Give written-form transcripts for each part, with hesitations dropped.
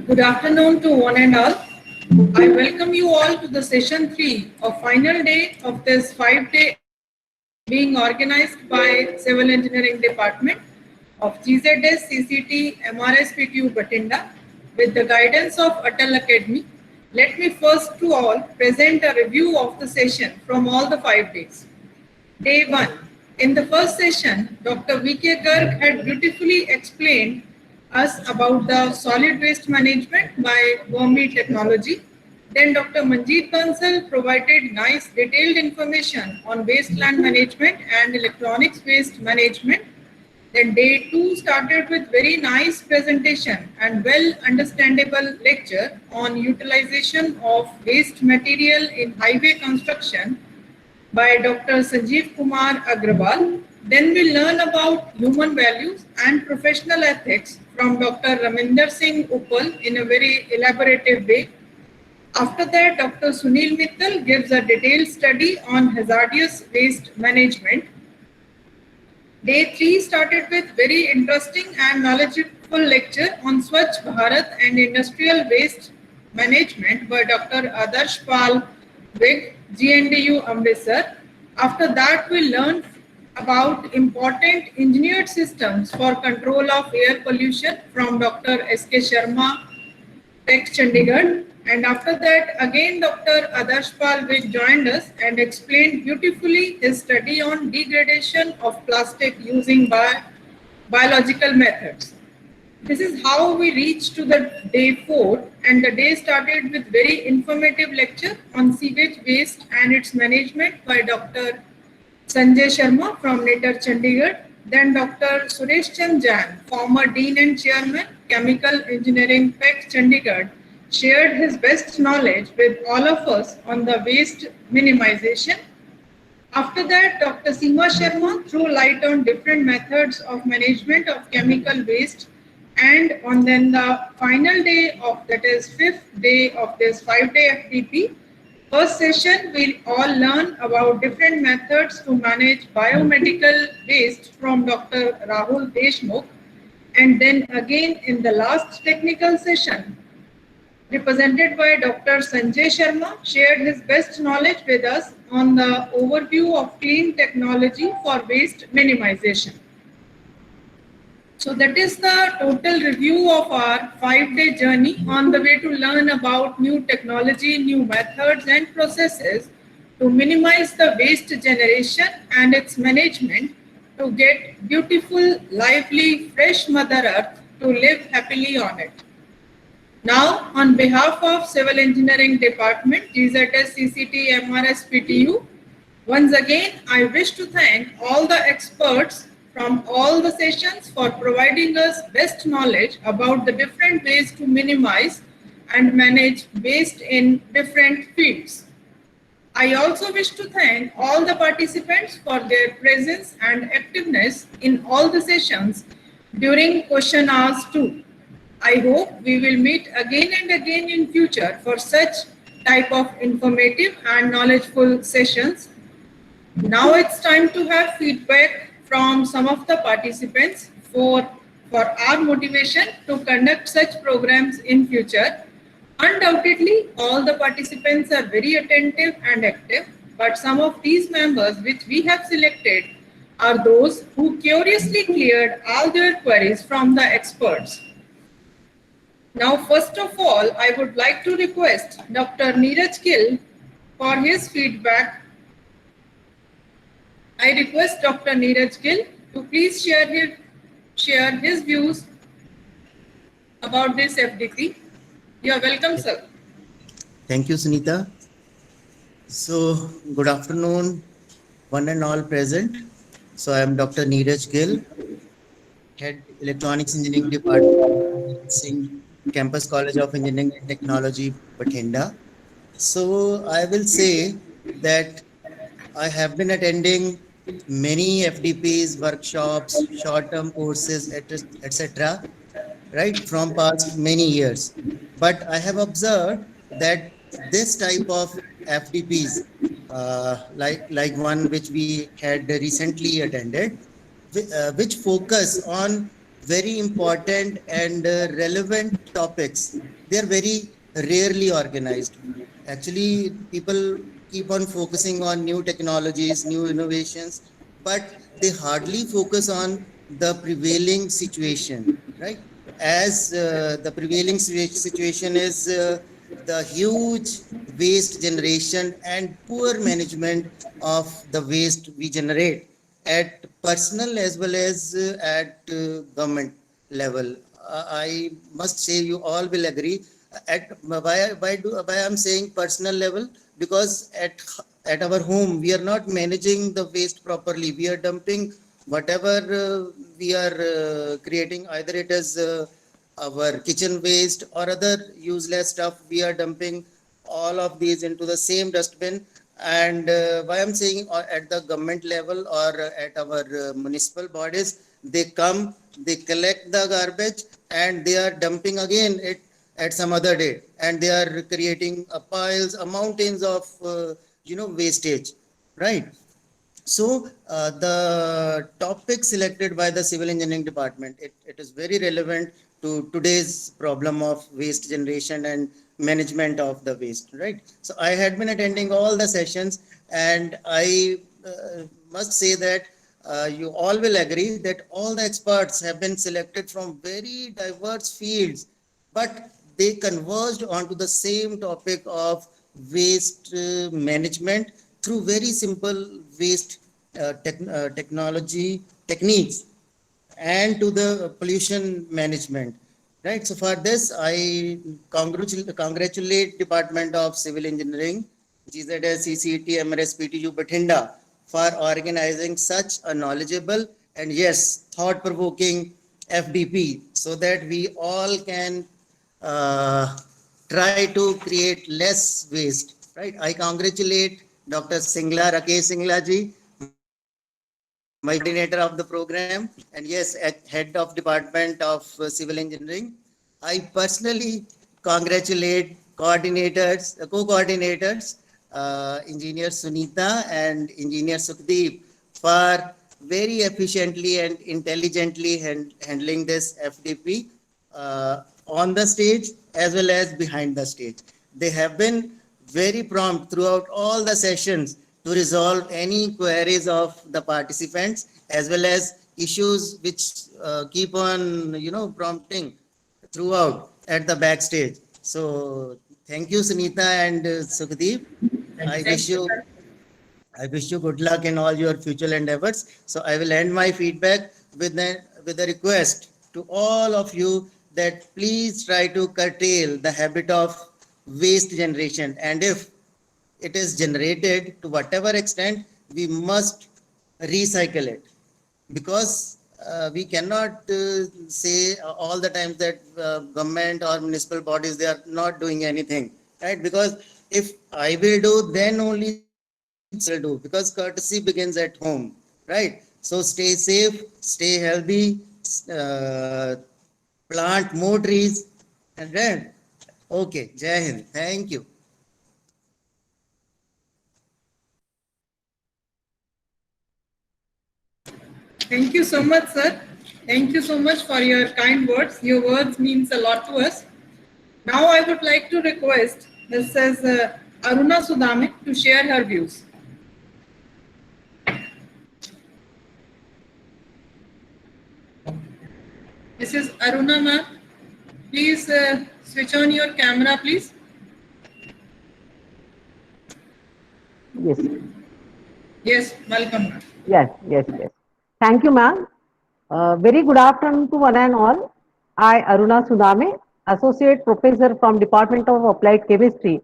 Good afternoon to one and all. I welcome you all to the session 3 of final day of this 5-day being organized by Civil Engineering Department of GZS CCT MRS PTU Bathinda with the guidance of Atal Academy. Let me first to all present a review of the session from all the 5 days. Day 1. In the first session, Dr. V.K. Garg had beautifully explained us about the solid waste management by Wormy technology. Then Dr. Manjeet Bansal provided nice detailed information on wasteland management and electronics waste management. Then day 2 started with very nice presentation and well understandable lecture on utilization of waste material in highway construction by Dr. Sanjeev Kumar Agrawal. Then we learn about human values and professional ethics from Dr. Raminder Singh Uppal in a very elaborative way. After that, Dr. Sunil Mittal gives a detailed study on hazardous waste management. Day 3 started with very interesting and knowledgeable lecture on Swachh Bharat and industrial waste management by Dr. Adarsh Pal Vig, GNDU Amritsar. After that, we learned about important engineered systems for control of air pollution from Dr. S.K. Sharma, Tech Chandigarh. And after that, again Dr. Adarsh Pal Vig joined us and explained beautifully his study on degradation of plastic using biological methods. This is how we reached to the day 4, and the day started with very informative lecture on sewage waste and its management by Dr. Sanjay Sharma from NITR Chandigarh. Then Dr. Suresh Chand Jain, former Dean and Chairman, Chemical Engineering PEC Chandigarh, shared his best knowledge with all of us on the waste minimization. After that, Dr. Seema Sharma threw light on different methods of management of chemical waste. And on then the final day of, that is 5th day of this 5-day FDP, first session we'll all learn about different methods to manage biomedical waste from Dr. Rahul Deshmukh. And then again in the last technical session, represented by Dr. Sanjay Sharma, shared his best knowledge with us on the overview of clean technology for waste minimization. So that is the total review of our 5-day journey on the way to learn about new technology, new methods and processes to minimize the waste generation and its management to get beautiful, lively, fresh Mother Earth to live happily on it. Now, on behalf of Civil Engineering Department, GZS CCT MRS PTU, once again, I wish to thank all the experts from all the sessions for providing us best knowledge about the different ways to minimize and manage waste in different fields. I also wish to thank all the participants for their presence and activeness in all the sessions during question hours too. I hope we will meet again and again in future for such type of informative and knowledgeful sessions. Now it's time to have feedback from some of the participants for our motivation to conduct such programs in future. Undoubtedly, all the participants are very attentive and active, but some of these members which we have selected are those who curiously cleared all their queries from the experts. Now, first of all, I would like to request Dr. Neeraj Gill for his feedback. I request Dr. Neeraj Gill to please share his views about this FDP. You are welcome, sir. Thank you, Sunita. So, good afternoon, one and all present. So, I am Dr. Neeraj Gill, Head Electronics Engineering Department, Singh Campus College of Engineering and Technology, Bathinda. So, I will say that I have been attending many FDPs, workshops, short-term courses, etc., right, from past many years. But I have observed that this type of FDPs, like one which we had recently attended, which focus on very important and relevant topics. They are very rarely organized. Actually, people keep on focusing on new technologies, new innovations, but they hardly focus on the prevailing situation, right? As the prevailing situation is the huge waste generation and poor management of the waste we generate at personal as well as at government level. I must say you all will agree. Why I'm saying personal level? Because at our home we are not managing the waste properly. We are dumping whatever we are creating, either it is our kitchen waste or other useless stuff. We are dumping all of these into the same dustbin. And why I'm saying at the government level or at our municipal bodies, they come, they collect the garbage and they are dumping again it at some other day, and they are creating piles, mountains of wastage, right? So the topic selected by the civil engineering department, it is very relevant to today's problem of waste generation and management of the waste, right? So I had been attending all the sessions, and I must say that you all will agree that all the experts have been selected from very diverse fields, but they converged onto the same topic of waste management through very simple waste technology techniques and to the pollution management, right? So for this I congratulate Department of Civil Engineering, GZS, CCET, MRS, PTU, Bathinda, for organizing such a knowledgeable and yes, thought provoking FDP, so that we all can uh, try to create less waste, right? I congratulate Dr. Singla, Rakesh Singla ji, my coordinator of the program, and yes, head of Department of Civil Engineering. I personally congratulate coordinators, co-coordinators, Engineer Sunita and Engineer Sukhdeep, for very efficiently and intelligently handling this FDP on the stage as well as behind the stage. They have been very prompt throughout all the sessions to resolve any queries of the participants, as well as issues which keep on prompting throughout at the backstage. So thank you, Sunita and Sukhdeep. I Thank wish you, you sir. I wish you good luck in all your future endeavors. So I will end my feedback with a request to all of you that please try to curtail the habit of waste generation. And if it is generated to whatever extent, we must recycle it, because we cannot say all the times that government or municipal bodies, they are not doing anything, right? Because if I will do, then only someone else will do, because courtesy begins at home, right? So stay safe, stay healthy, uh, plant more trees, and then okay, Jai Hind, thank you. Thank you so much, sir. Thank you so much for your kind words. Your words means a lot to us. Now I would like to request Mrs. Aruna Sudame to share her views. Mrs. Aruna ma'am, please switch on your camera, please. Yes, Yes, welcome, ma'am. yes. Thank you, ma'am. Very good afternoon to one and all. I, Aruna Sudame, Associate Professor from Department of Applied Chemistry,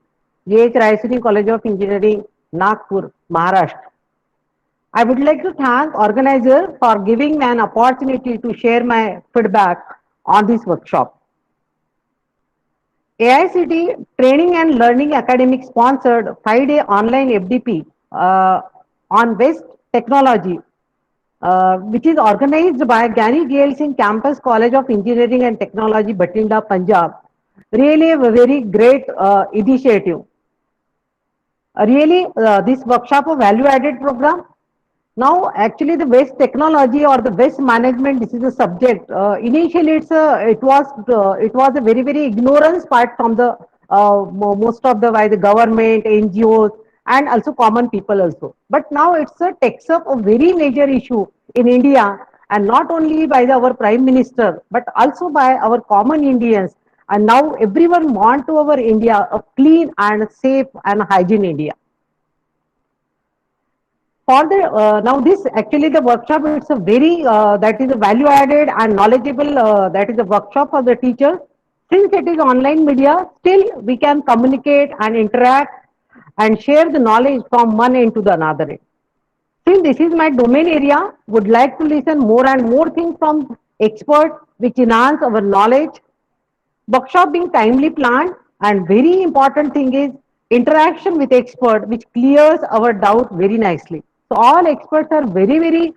J.H. Raisuri College of Engineering, Nagpur, Maharashtra. I would like to thank organizer for giving me an opportunity to share my feedback on this workshop. AICT Training and Learning Academic sponsored 5-day online FDP on waste technology, which is organized by Gani Gale Singh Campus College of Engineering and Technology, Bathinda, Punjab. Really a very great initiative. Really, this workshop a value-added program. Now, actually, the waste technology or the waste management, this is a subject. Initially, it was a very ignorance part from the most of the by the government, NGOs, and also common people also. But now it's a takes up a very major issue in India, and not only by our Prime Minister, but also by our common Indians. And now everyone want to our India a clean and safe and hygiene India. For the now this actually the workshop, it's a very that is a value added and knowledgeable, that is a workshop for the teacher. Since it is online media, still we can communicate and interact and share the knowledge from one end to the another end. Since this is my domain area, would like to listen more and more things from experts which enhance our knowledge. Workshop being timely planned, and very important thing is interaction with expert which clears our doubt very nicely. So all experts are very they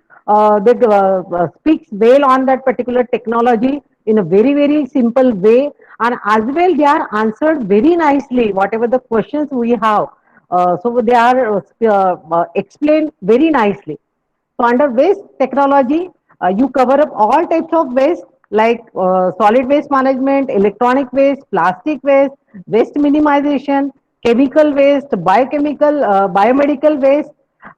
speaks well on that particular technology in a very simple way, and as well they are answered very nicely whatever the questions we have. So they are explained very nicely. So under waste technology, you cover up all types of waste like solid waste management, electronic waste, plastic waste, waste minimization, chemical waste, biochemical, biomedical waste,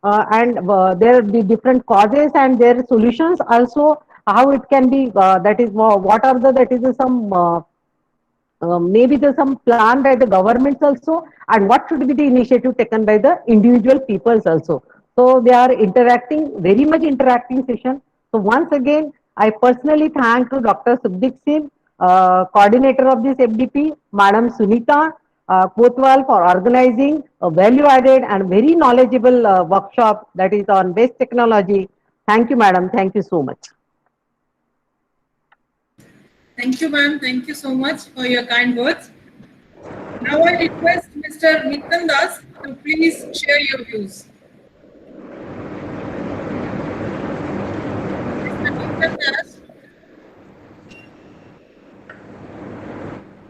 and there are the different causes and their solutions also. How it can be, that is what are the that is some maybe there's some plan by the governments also, and what should be the initiative taken by the individual peoples also. So they are interacting, very much interacting session. So once again, I personally thank to Dr. Subdik Singh, coordinator of this FDP, Madam Sunita Kotwal, for organizing a value added and very knowledgeable workshop that is on waste technology. Thank you, madam. Thank you so much. Thank you, ma'am. Thank you so much for your kind words. Now I request Mr. Nitin Das to please share your views. Mr. Nitin Das,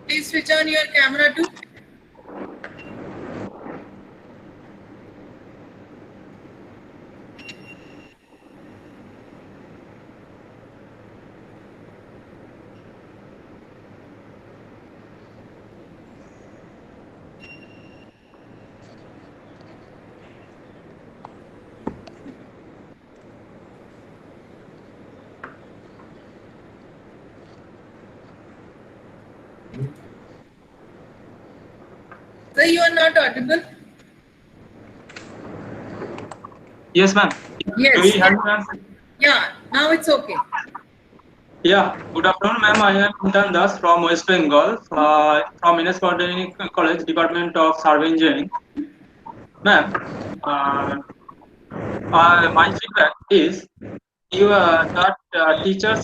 please switch on your camera too. Sir, you are not audible. Yes, ma'am. Yes. Do you hear me, ma'am? Yeah, now it's okay. Yeah. Good afternoon, ma'am. I am Nitin Das from West Bengal, from Ines Polytechnic College, Department of Survey Engineering. Ma'am, my feedback is that teachers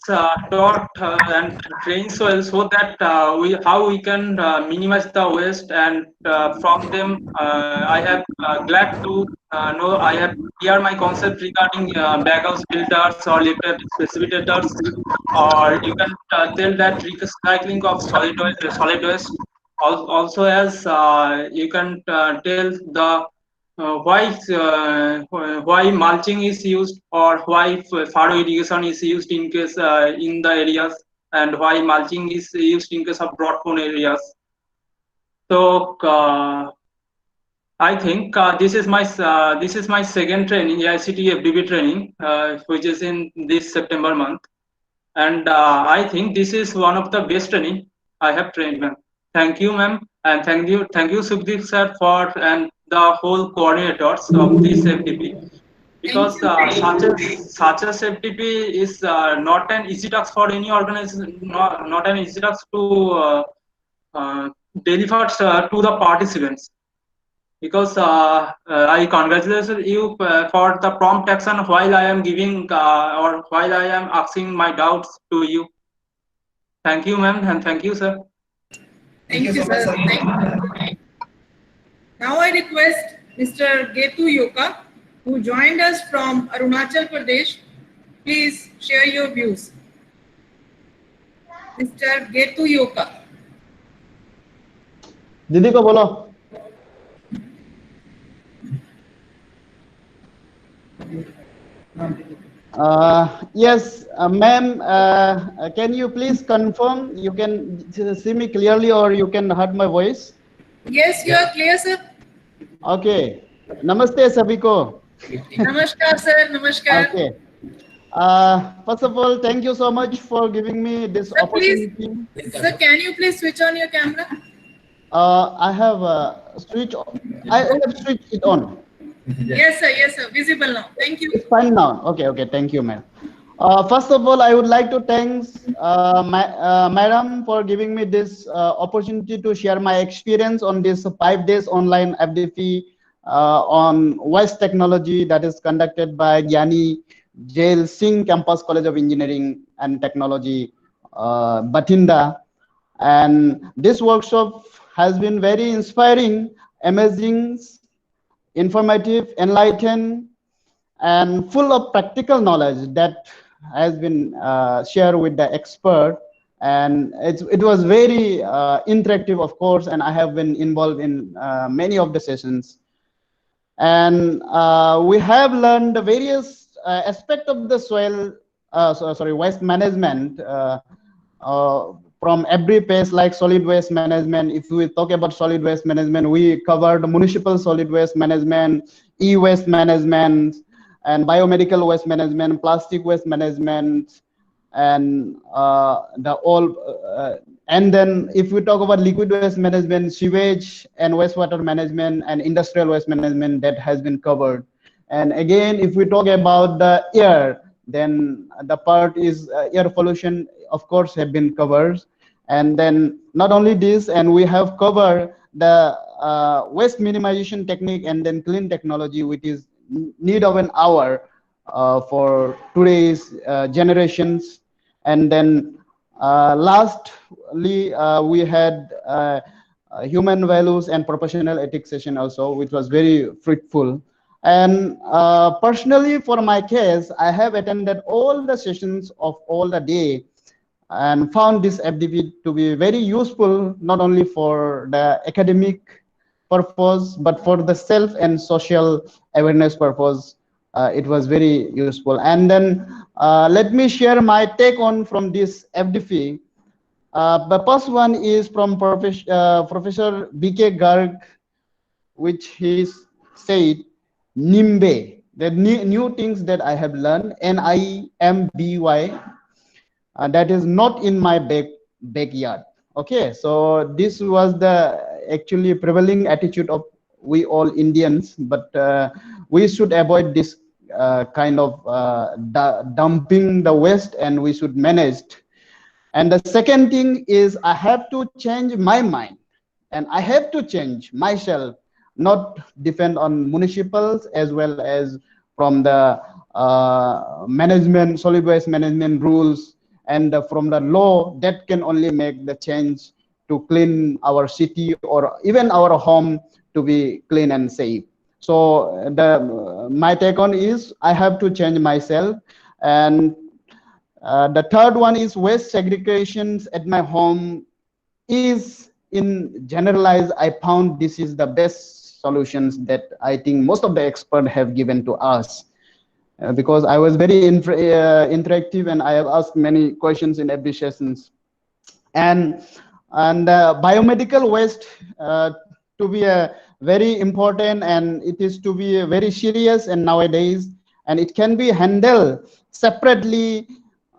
taught and trained so that how we can minimize the waste, and from them I have glad to know I have clear my concept regarding baghouse filters or liquid precipitators, or you can tell that recycling of solid waste. Also, as you can tell the why mulching is used, or why furrow irrigation is used in case in the areas, and why mulching is used in case of drought prone areas. So I think this is my second training, AICT FDB training, which is in this September month, and I think this is one of the best training I have trained, ma'am. Thank you, ma'am, and thank you, Sukhdeep sir, for and the whole coordinators of this FDP, because such a FDP is not an easy task for any organization, not an easy task to uh, deliver to the participants. Because I congratulate you for the prompt action while I am giving or while I am asking my doubts to you. Thank you, ma'am, and thank you, sir. Thank you, sir. Thank you. Now I request Mr. Getu Yoka, who joined us from Arunachal Pradesh. Please share your views. Mr. Getu Yoka. दीदी को बोलो। Yes, ma'am, can you please confirm you can see me clearly or you can heard my voice? Yes, you are clear, sir. Okay. Namaste, Sabiko. Namaskar, sir. Namaskar. Okay. First of all, thank you so much for giving me this Sir, please, opportunity. sir, can you please switch on your camera? I have I have switched it on. Yes, sir. Visible now. Thank you. It's fine now. Okay, okay. Thank you, ma'am. First of all, I would like to thank madam for giving me this opportunity to share my experience on this 5 days online FDP on West Technology that is conducted by Gyani Jail Singh Campus College of Engineering and Technology, Bathinda. And this workshop has been very inspiring, amazing, informative, enlightened, and full of practical knowledge that has been shared with the expert. And it was very interactive, of course, and I have been involved in many of the sessions. And we have learned the various aspects of the soil, waste management from every phase, like solid waste management. If we talk about solid waste management, we covered municipal solid waste management, e-waste management, and biomedical waste management, plastic waste management, and the all. And then if we talk about liquid waste management, sewage and wastewater management, and industrial waste management, that has been covered. And again, if we talk about the air, then the part is air pollution, of course, have been covered. And then not only this, and we have covered the waste minimization technique and then clean technology, which is need of an hour for today's generations. And then lastly, we had human values and professional ethics session also, which was very fruitful. And personally, for my case, I have attended all the sessions of all the day and found this FDP to be very useful, not only for the academic purpose, but for the self and social awareness purpose. It was very useful. And then let me share my take on from this FDP. The first one is from Professor B.K. Garg, which he said, NIMBY, the new things that I have learned, NIMBY, that is not in my backyard. Okay, so this was the actually prevailing attitude of we all Indians, but we should avoid this kind of dumping the waste, and we should manage. And the second thing is I have to change my mind, and I have to change myself, not depend on municipals as well as from the management, solid waste management rules, and from the law that can only make the change to clean our city or even our home to be clean and safe. So my take on is I have to change myself. And the third one is waste segregations at my home is in generalized. I found this is the best solutions that I think most of the experts have given to us. Because I was very interactive, and I have asked many questions in every sessions. And biomedical waste to be a very important, and it is to be very serious and nowadays, and it can be handled separately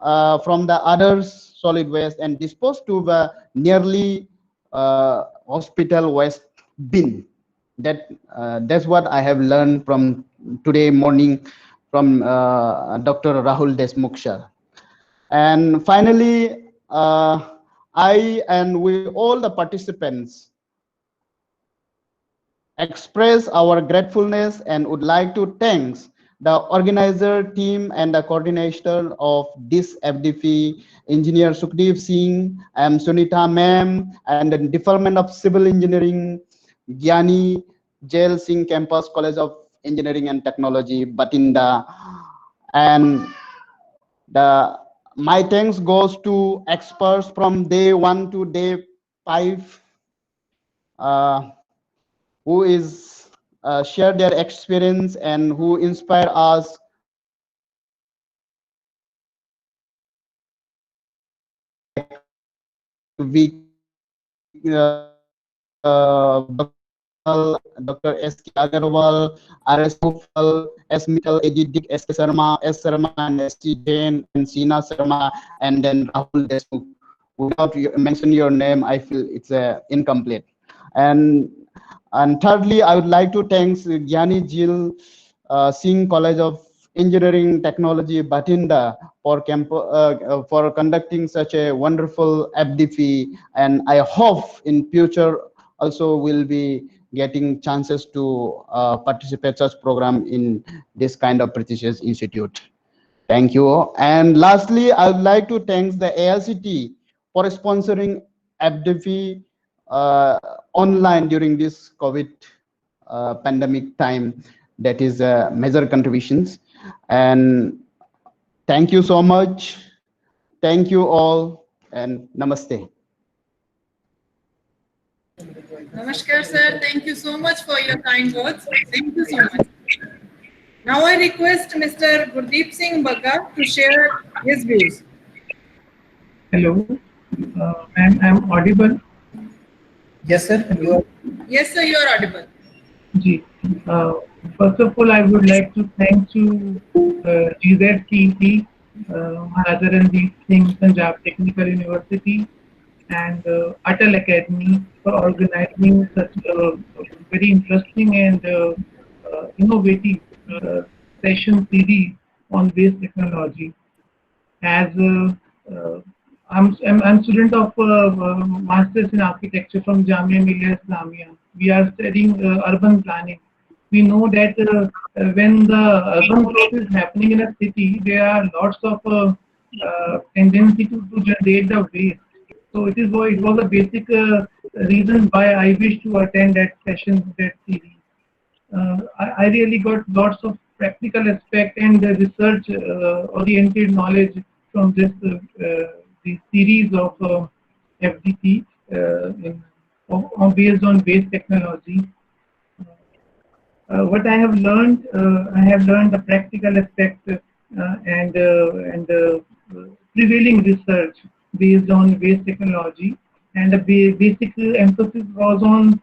from the others solid waste and disposed to the nearly hospital waste bin. That's what I have learned from today morning from Dr. Rahul Deshmukh sir. And finally, I and we all the participants express our gratefulness and would like to thank the organizer team and the coordinator of this FDP, Engineer Sukhdev Singh, Sunita Ma'am, and the Department of Civil Engineering, Gyani Jail Singh Campus College of Engineering and Technology, Bathinda. And my thanks goes to experts from day 1 to day 5, who is share their experience and who inspire us we Dr. S.K. Agarwal, R.S. Mufal, S. Mittal, A.G. Dick, S.K. Sharma, S. Sharma, and S.C. Jain, and Sina Sharma, and then Rahul Deshmukh. Without mention your name, I feel it's incomplete. And thirdly, I would like to thank Gyani Jil Singh College of Engineering Technology, Bathinda, for conducting such a wonderful FDP, and I hope in future also will be getting chances to participate such program in this kind of prestigious institute. Thank you. And lastly, I would like to thank the ALCT for sponsoring FDP online during this COVID pandemic time. That is major contributions. And thank you so much. Thank you all, and namaste. Namaskar, sir. Thank you so much for your kind words. Thank you so much. Now I request Mr. Gurdeep Singh Bagga to share his views. Hello, ma'am, I'm audible. Yes, sir. You are. Yes, sir, you are audible. Ji. First of all, I would like to thank you, GZTT, Maharaja Ranjit Singh Punjab Technical University, and Atal Academy for organizing such a very interesting and innovative session series on waste technology. As I'm student of Masters in Architecture from Jamia Millia Islamia. We are studying urban planning. We know that when the urban growth is happening in a city, there are lots of tendency to generate the waste. So it was a basic reason why I wish to attend that session, that series. I really got lots of practical aspect and research oriented knowledge from this series of FDP based on waste technology. What I have learned the practical aspect and prevailing research based on waste technology, and the basic emphasis was on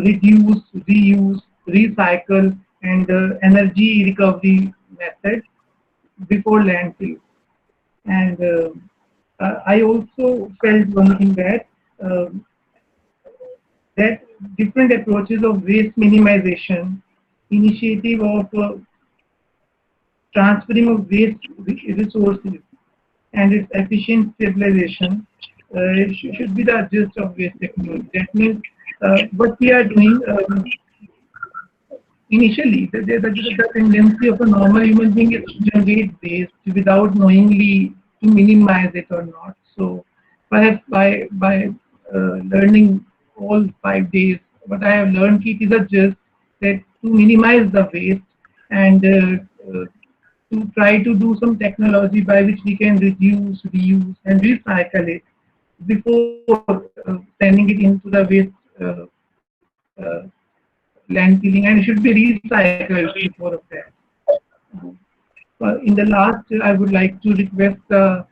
reduce, reuse, recycle, and energy recovery methods before landfill. And I also felt one thing that that different approaches of waste minimization, initiative of transferring of waste resources, and its efficient stabilization should be the gist of waste technology. That means what we are doing initially, the tendency of a normal human being is to generate waste without knowingly to minimize it or not. So perhaps by learning all 5 days, what I have learned, it is a gist that to minimize the waste and to try to do some technology by which we can reduce, reuse, and recycle it before sending it into the waste landfilling, and it should be recycled before of that. In the last, I would like to request the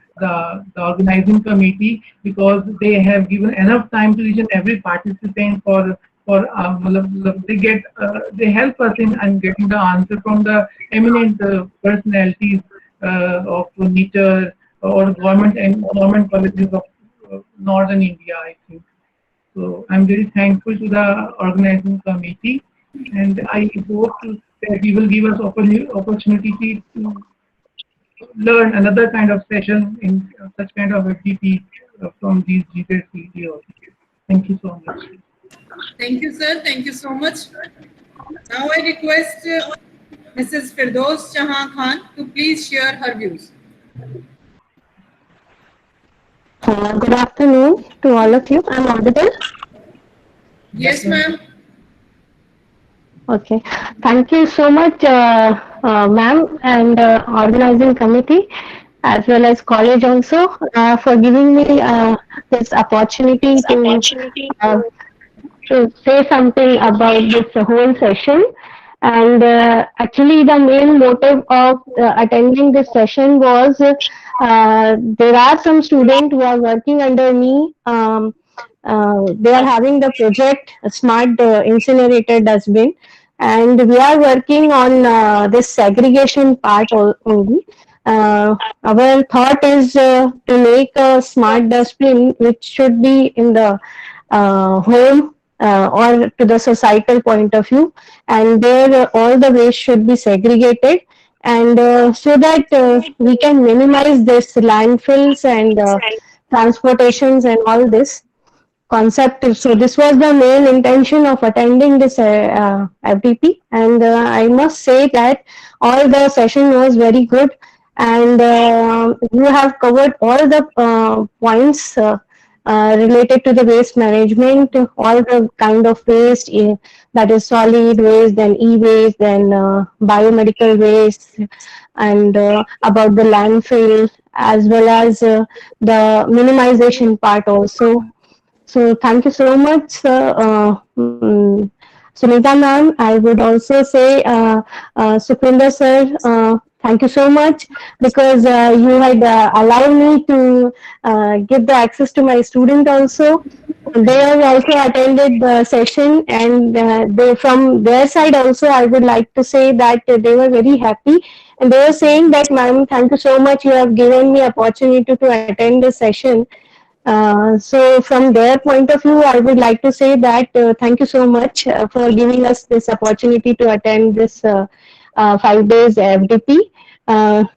organizing committee, because they have given enough time to each and every participant for they help us in getting the answer from the eminent personalities of NITER or government and government colleges of northern India, I think. So I'm very thankful to the organizing committee, and I hope that we will give us opportunity to learn another kind of session in such kind of FDP from these GZTT also. Thank you so much. Thank you, sir. Thank you so much. Now I request Mrs. Firdaus Jahan Khan to please share her views. Good afternoon to all of you. I'm audible? Yes, ma'am. Okay. Thank you so much, ma'am, and organizing committee, as well as college also, for giving me this opportunity to say something about this whole session. And actually, the main motive of attending this session was there are some students who are working under me. They are having the project Smart Incinerator Dustbin, and we are working on this segregation part only. Our thought is to make a smart dustbin which should be in the home or to the societal point of view, and there all the waste should be segregated, and so that we can minimize this landfills and transportations and all this concept. So this was the main intention of attending this FDP, and I must say that all the session was very good, and you have covered all the points related to the waste management, all the kind of waste, that is solid waste, then e-waste, then biomedical waste, and about the landfill, as well as the minimization part also. So thank you so much, sir. Sunita ma'am, I would also say Sukhwinder sir, thank you so much, because you had allowed me to give the access to my student also. They have also attended the session, and they, from their side also, I would like to say that they were very happy, and they were saying that, ma'am, thank you so much, you have given me opportunity to attend the session. So from their point of view, I would like to say that thank you so much for giving us this opportunity to attend this 5 days FDP.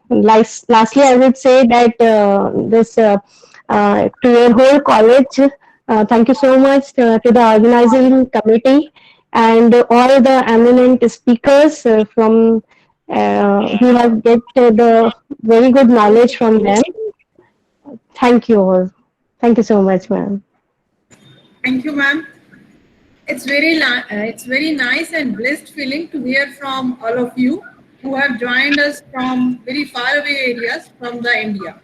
Lastly, I would say that this to your whole college, thank you so much to the organizing committee and all the eminent speakers from who have get the very good knowledge from them. Thank you all. Thank you so much, ma'am. Thank you, ma'am. It's very nice and blessed feeling to hear from all of you who have joined us from very far away areas from the India.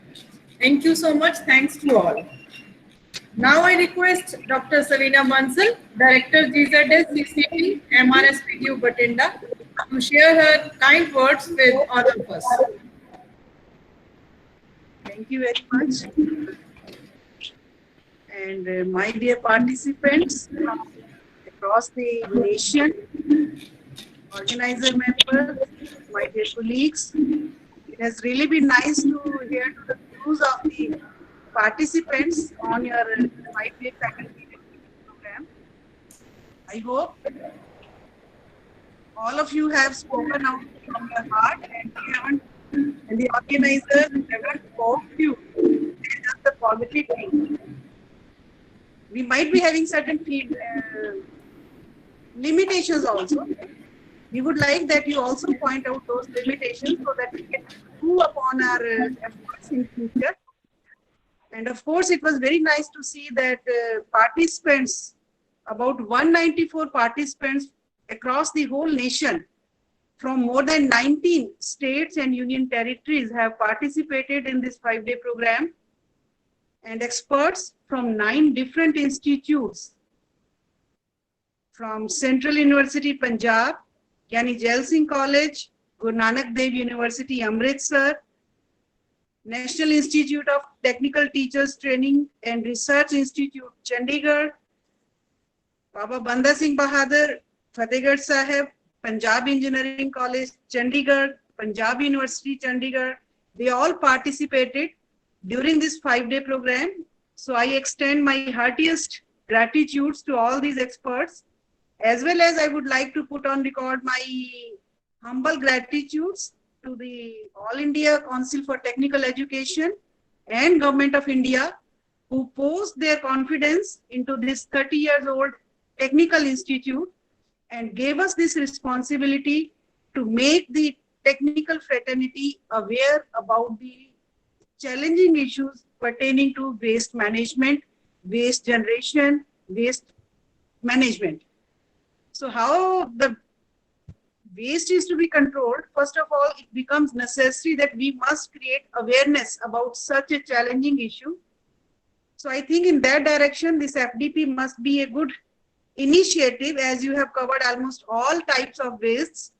Thank you so much. Thanks to all. Now I request Dr. Salina Bansal, Director GZS CCT MRSPTU Bathinda, to share her kind words with all of us. Thank you very much. And my dear participants from across the nation, organizer members, my dear colleagues, it has really been nice to hear the views of the participants on your 5-day faculty program. I hope all of you have spoken out from your heart, and the organizers haven't spoke you. It's just the positive thing. We might be having certain limitations also. We would like that you also point out those limitations so that we can improve upon our efforts in future. And of course, it was very nice to see that participants, about 194 participants across the whole nation from more than 19 states and union territories have participated in this 5-day program, and experts from 9 different institutes, from Central University Punjab, Yani Jail Singh College, Guru Nanak Dev University Amritsar, National Institute of Technical Teachers Training and Research Institute Chandigarh, Baba Banda Singh Bahadur, Fatehgarh Sahib, Punjab Engineering College Chandigarh, Punjab University Chandigarh, they all participated during this 5-day program. So I extend my heartiest gratitudes to all these experts, as well as I would like to put on record my humble gratitudes to the All India Council for Technical Education and Government of India, who posed their confidence into this 30-year-old technical institute and gave us this responsibility to make the technical fraternity aware about the challenging issues pertaining to waste management, waste generation, waste management. So how the waste is to be controlled? First of all, it becomes necessary that we must create awareness about such a challenging issue. So I think in that direction, this FDP must be a good initiative, as you have covered almost all types of wastes.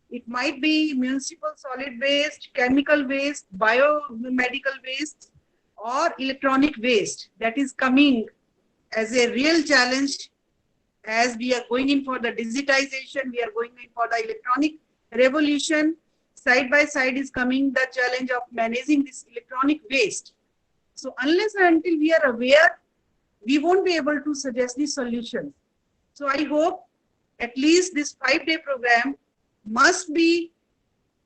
It might be municipal solid waste, chemical waste, biomedical waste, or electronic waste that is coming as a real challenge as we are going in for the digitization, we are going in for the electronic revolution. Side by side is coming the challenge of managing this electronic waste. So unless and until we are aware, we won't be able to suggest the solution. So I hope at least this 5-day program must be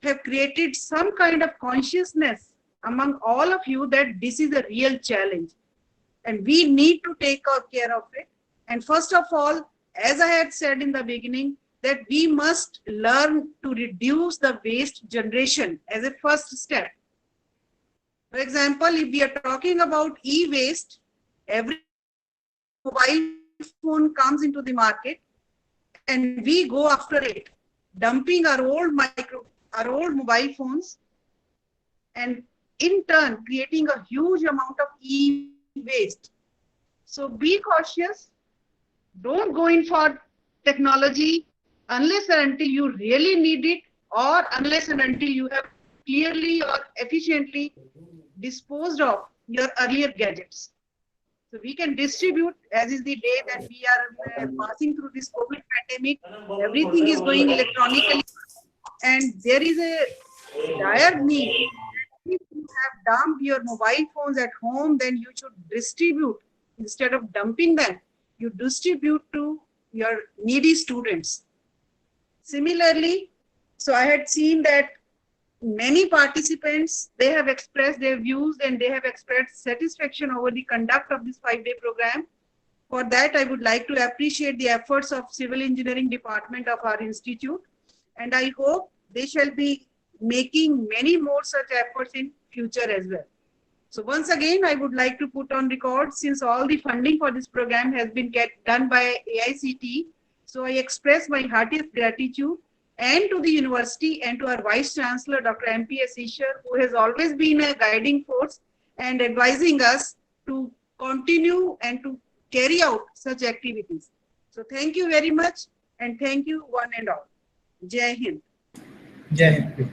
have created some kind of consciousness among all of you that this is a real challenge and we need to take care of it. And first of all, as I had said in the beginning, that we must learn to reduce the waste generation as a first step. For example, if we are talking about e-waste, every mobile phone comes into the market and we go after it, dumping our old mobile phones, and in turn creating a huge amount of e-waste. So be cautious. Don't go in for technology unless and until you really need it, or unless and until you have clearly or efficiently disposed of your earlier gadgets. So we can distribute, as is the day that we are passing through this COVID pandemic, everything is going electronically, and there is a dire need. If you have dumped your mobile phones at home, then you should distribute. Instead of dumping them, you distribute to your needy students. Similarly, so I had seen that many participants, they have expressed their views and they have expressed satisfaction over the conduct of this 5-day program. For that, I would like to appreciate the efforts of Civil Engineering Department of our institute, and I hope they shall be making many more such efforts in future as well. So once again, I would like to put on record, since all the funding for this program has been done by AICTE, so I express my heartiest gratitude and to the university and to our Vice Chancellor, Dr. M.P.S. Ishar, who has always been a guiding force and advising us to continue and to carry out such activities. So thank you very much, and thank you one and all. Jai Hind. Jai Hind.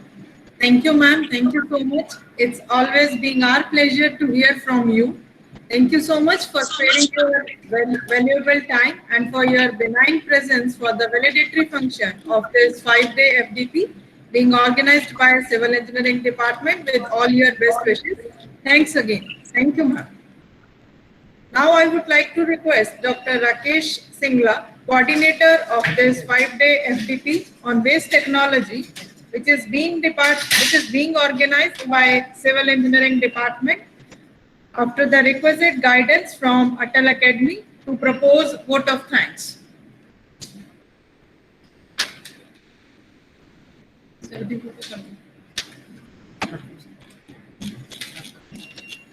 Thank you, ma'am. Thank you so much. It's always been our pleasure to hear from you. Thank you so much for sparing your valuable time and for your benign presence for the valedictory function of this 5-day FDP being organized by Civil Engineering Department with all your best wishes. Thanks again. Thank you, ma'am. Now I would like to request Dr. Rakesh Singla, coordinator of this 5-day FDP on waste technology, which is being organized by Civil Engineering Department after the requisite guidance from Atal Academy, to propose vote of thanks.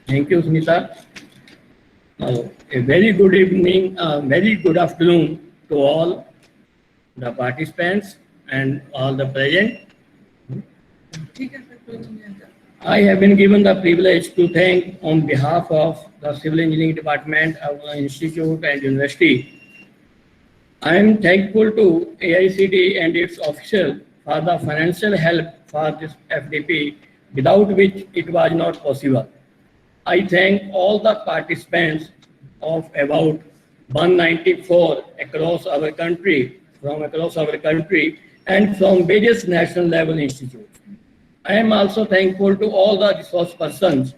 Thank you, Smita. A very good evening, very good afternoon to all the participants and all the present. I have been given the privilege to thank on behalf of the Civil Engineering Department of the Institute and University. I am thankful to AICTE and its officials for the financial help for this FDP, without which it was not possible. I thank all the participants of about 194 across our country, and from various national level institutes. I am also thankful to all the resource persons,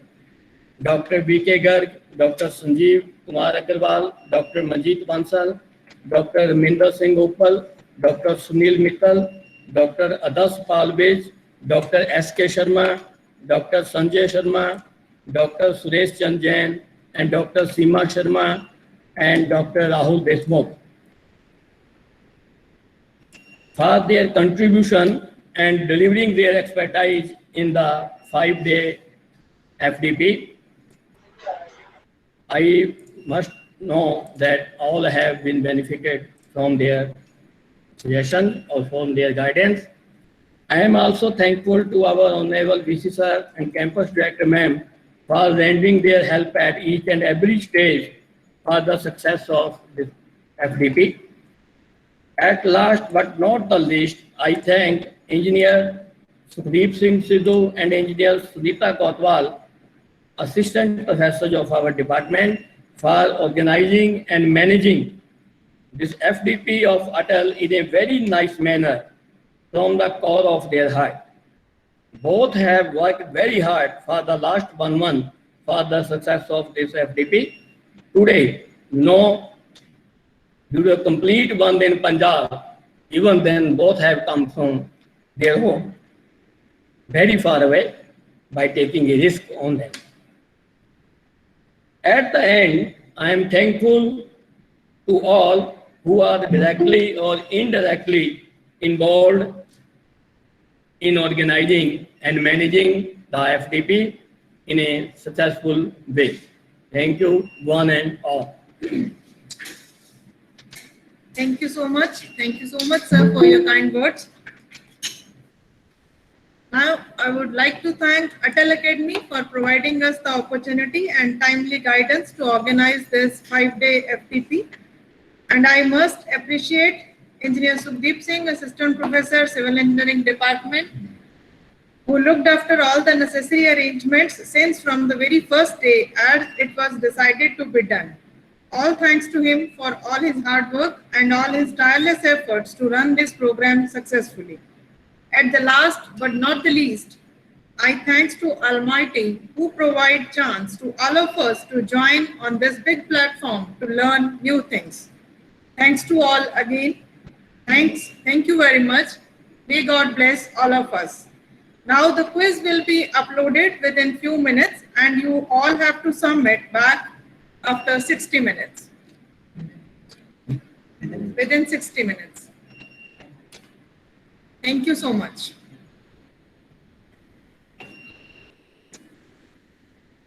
Dr. B.K. Garg, Dr. Sanjeev Kumar Agarwal, Dr. Manjeet Bansal, Dr. Minder Singh Uppal, Dr. Sunil Mittal, Dr. Adas Palbej, Dr. S.K. Sharma, Dr. Sanjay Sharma, Dr. Suresh Chand Jain, and Dr. Seema Sharma, and Dr. Rahul Deshmukh for their contribution and delivering their expertise in the 5-day FDP. I must know that all have been benefited from their suggestion or from their guidance. I am also thankful to our Honorable VC Sir and Campus Director Ma'am for rendering their help at each and every stage for the success of this FDP. At last but not the least, I thank Engineer Sukhdeep Singh Sidhu and Engineer Sudita Kotwal, Assistant Professors of our department, for organizing and managing this FDP of Atal in a very nice manner from the core of their heart. Both have worked very hard for the last 1 month for the success of this FDP. Today, no, due to a complete one in Punjab, even then both have come from their home very far away by taking a risk on them. At the end, I am thankful to all who are directly or indirectly involved in organizing and managing the FDP in a successful way. Thank you, one and all. Thank you so much. Thank you so much, sir, for your kind words. Now, I would like to thank Atal Academy for providing us the opportunity and timely guidance to organize this 5-day FDP. And I must appreciate Engineer Sukhdeep Singh, Assistant Professor, Civil Engineering Department, who looked after all the necessary arrangements since from the very first day as it was decided to be done. All thanks to him for all his hard work and all his tireless efforts to run this program successfully. At the last but not the least, I thanks to Almighty who provide chance to all of us to join on this big platform to learn new things. Thanks to all again. Thank you very much. May God bless all of us. Now the quiz will be uploaded within few minutes and you all have to submit back after 60 minutes. Within 60 minutes. Thank you so much.